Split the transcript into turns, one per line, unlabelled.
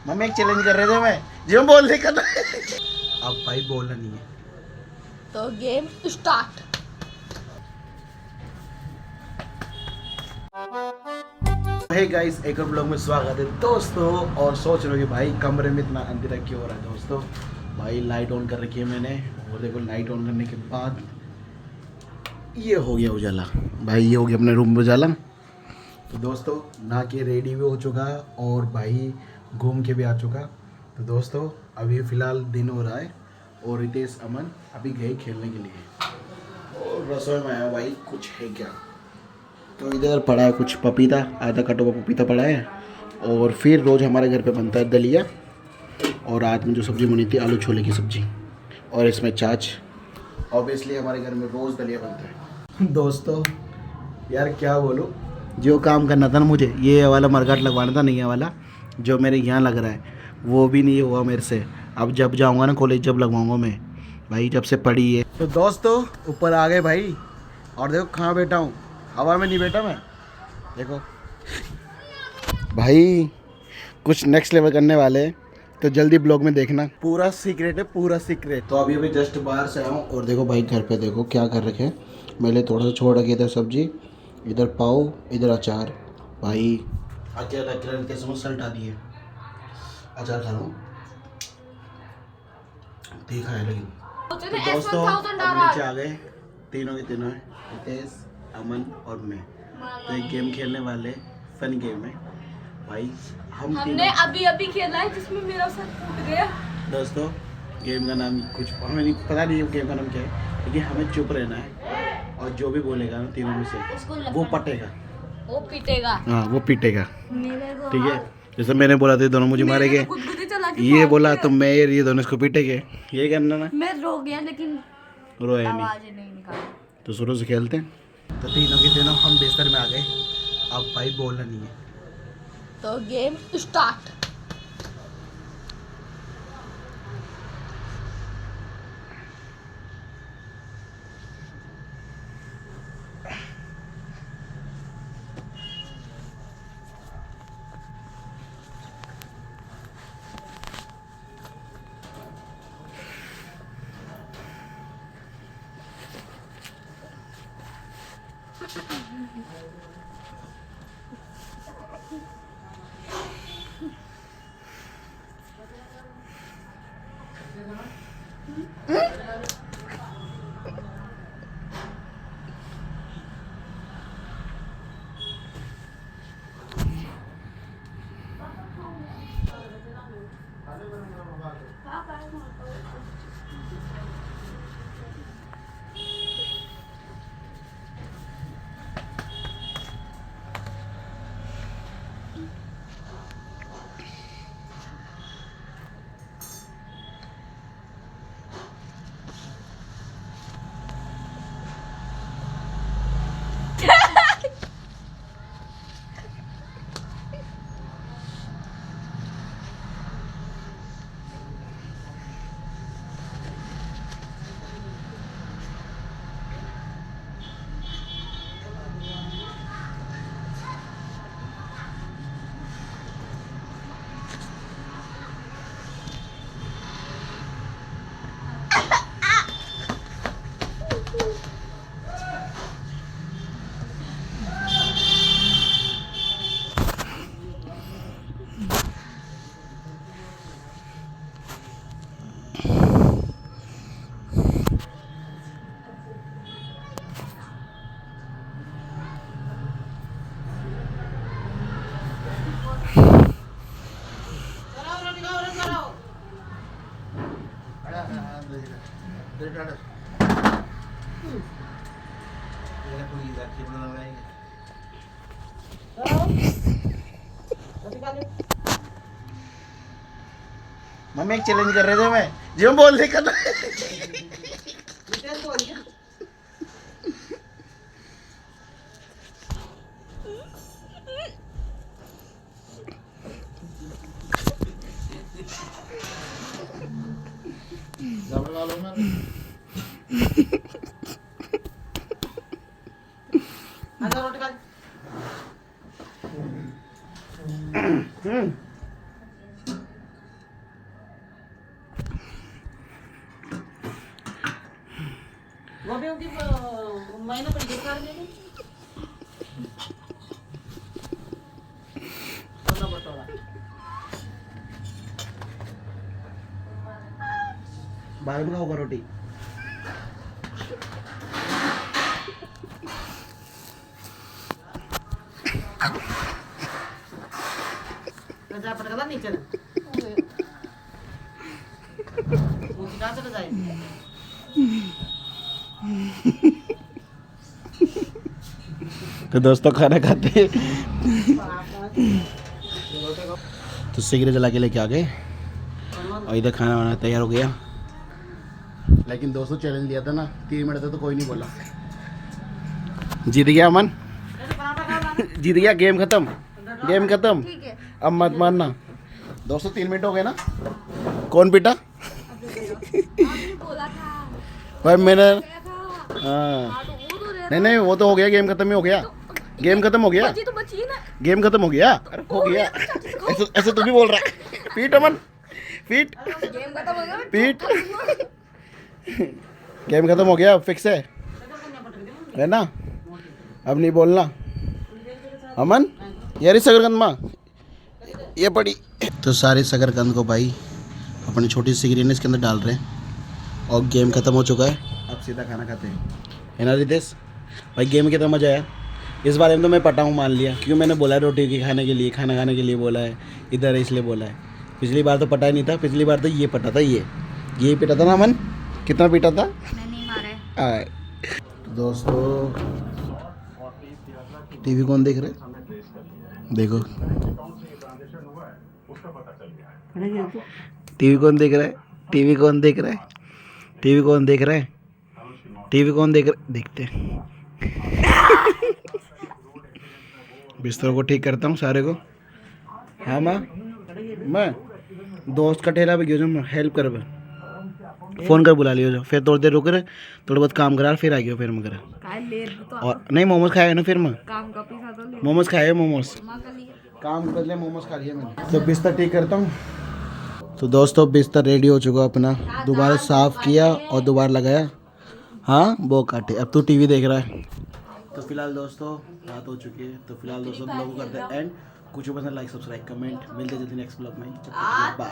Mummy एक challenge कर रहे थे मैं जो बोल रही कर अब भाई बोलना नहीं है
तो गेम स्टार्ट।
हे गाइस, एक और ब्लॉग में स्वागत है दोस्तों। और सोच रहे हो कि भाई कमरे में इतना अंधेरा क्यों हो रहा है दोस्तों। भाई लाइट ऑन कर रखी है मैंने, और देखो लाइट ऑन करने के बाद ये हो गया उजाला। भाई ये हो गया अपने रूम में उजाला। तो दोस्तों नहा के रेडी भी हो चुका और भाई घूम के भी आ चुका। तो दोस्तों अभी फ़िलहाल दिन हो रहा है और रितेश अमन अभी गए खेलने के लिए और रसोई में आया। भाई कुछ है क्या, तो इधर पड़ा है कुछ पपीता, आधा कटा हुआ पपीता पड़ा है। और फिर रोज़ हमारे घर पे बनता है दलिया, और आज में जो सब्ज़ी बनी थी आलू छोले की सब्ज़ी, और इसमें छाछ। ऑब्वियसली हमारे घर में रोज़ दलिया बनता है। दोस्तों यार क्या बोलूँ, जो काम करना था ना मुझे, ये वाला मरघट लगवाना था, नहीं ये वाला जो मेरे यहाँ लग रहा है, वो भी नहीं हुआ मेरे से। अब जब जाऊँगा ना कॉलेज जब लगवाऊँगा मैं, भाई जब से पड़ी है। तो दोस्तों ऊपर आ गए भाई, और देखो कहाँ बैठा हूँ, हवा में नहीं बैठा मैं। देखो भाई कुछ नेक्स्ट लेवल करने वाले हैं, तो जल्दी ब्लॉग में देखना, पूरा सीक्रेट है, पूरा सीक्रेट। तो अभी जस्ट बाहर से आया हूँ और देखो भाई घर पे देखो क्या कर रखे हैं। मैंने थोड़ा सा छोड़ रखी, इधर सब्जी, इधर पाव, इधर अचार। भाई अचार अचार के समझ सल्ट आ दी है, अचार खा रहा हूँ, तीखा है लेकिन। तो दोस्तों अब नीचे आ गए तीनों के तीनों, रितेश अमन और मैं। तो एक गेम खेलने वाले, फन गेम है भाई।
हमने अभी अभी खेला है जिसमें मेरा सर फूट गया।
दोस्तों गेम का नाम कुछ हमें नहीं पता, नहीं गेम का नाम क्या है, लेकिन हमें चुप रहना है और जो भी बोलेगा ना तीनों में से वो पटेगा,
वो पीटेगा।
हाँ वो पीटेगा, ठीक है।
हाँ।
जैसे मैंने बोला था दोनों मुझे मारेंगे, ये बोला तो मैं ये दोनों इसको पीटेंगे, ये करना ना।
मैं रो गया लेकिन
रोया नहीं,
आवाज नहीं निकाली।
तो शुरू से खेलते हैं। तो तीनों के तीनों हम बिस्तर में आ गए, अब भाई बोलना नहीं है।
तो गेम स्टार्ट।
मम्मी एक चैलेंज कर रहे थे मैं जो बोल रही कर
गोभी की महीना पर दिखा रहे हैं छोला भटूरा
बाद में खाओगा रोटी।
जा पटकला नीचे ना मुझे कहाँ चला जाए
तो दोस्तों खाना खाते तो सिगरेट जला के लेके आ गए और इधर खाना वाना तैयार हो गया। लेकिन दोस्तों चैलेंज लिया था ना 3 मिनट तक तो कोई नहीं बोला। जीत गया अमन, जीत गया। गेम खत्म, गेम खत्म।
ठीक है।
अब मत मारना। दोस्तों 3 मिनट हो गए ना। कौन पीटा?
आपने बोला था
भाई मैंने
गया था।
हाँ
हाँ, तो वो तो रहता
नहीं नहीं वो तो हो गया, गेम खत्म ही हो गया। गेम खत्म हो गया,
बची तो बची ना।
गेम खत्म हो गया। अरे हो गया। ऐसे ऐसे तू भी बोल रहा है। पीट अमन, पीट
गेम खत्म हो गया।
पीट। गेम खत्म हो गया, फिक्स है ना? अब नहीं बोलना। अमन यार शकरकंद माँ ये पड़ी। तो सारे शकरकंद को भाई अपनी छोटी सी सिगरेट इसके अंदर डाल रहे हैं और गेम खत्म हो चुका है। अब सीधा खाना खाते हैं, है ना रितेश भाई? गेम में कितना मज़ा आया। इस बारे में तो मैं पटा हूँ, मान लिया, क्योंकि मैंने बोला है रोटी की खाने के लिए, खाना खाने के लिए बोला है, इधर है इसलिए बोला है। पिछली बार तो पटा ही नहीं था, पिछली बार तो ये पटा था, ये पिटा था ना अमन? कितना पीटा था?
मैं नहीं मारा है।
तो दोस्तों टीवी कौन देख रहे? देखो टीवी कौन देख रहा है? टीवी कौन देख रहा है? टीवी कौन देख रहा है? टीवी कौन देख रहा है? देखते हैं। बिस्तर को ठीक करता हूँ सारे को। हाँ माँ, मैं दोस्त का ठेला पे गया जो, हेल्प कर बे। फ़ोन कर बुला लियो जो, फिर थोड़ी देर रुक रहे, थोड़ा बहुत काम करा फिर आ गया फिर मगर।
तो
और नहीं मोमोज खाएगा ना फिर मैं,
काम का पैसा तो ले
मोमोज खाए मोमोज,
माँ का लिए।
काम कर ले, मोमोज खा लिए मैंने। तो बिस्तर ठीक करता हूँ। तो दोस्तों बिस्तर रेडी हो चुका अपना, दोबारा साफ़ किया और दोबारा लगाया। हाँ वो काटे। अब तू टीवी देख रहा है। तो फिलहाल दोस्तों रात हो चुकी है, तो फिलहाल दोस्तों ब्लॉग को करते हैं एंड। कुछ पसंद लाइक सब्सक्राइब कमेंट, मिलते जल्दी नेक्स्ट ब्लॉग में। जब तक के लिए बाय।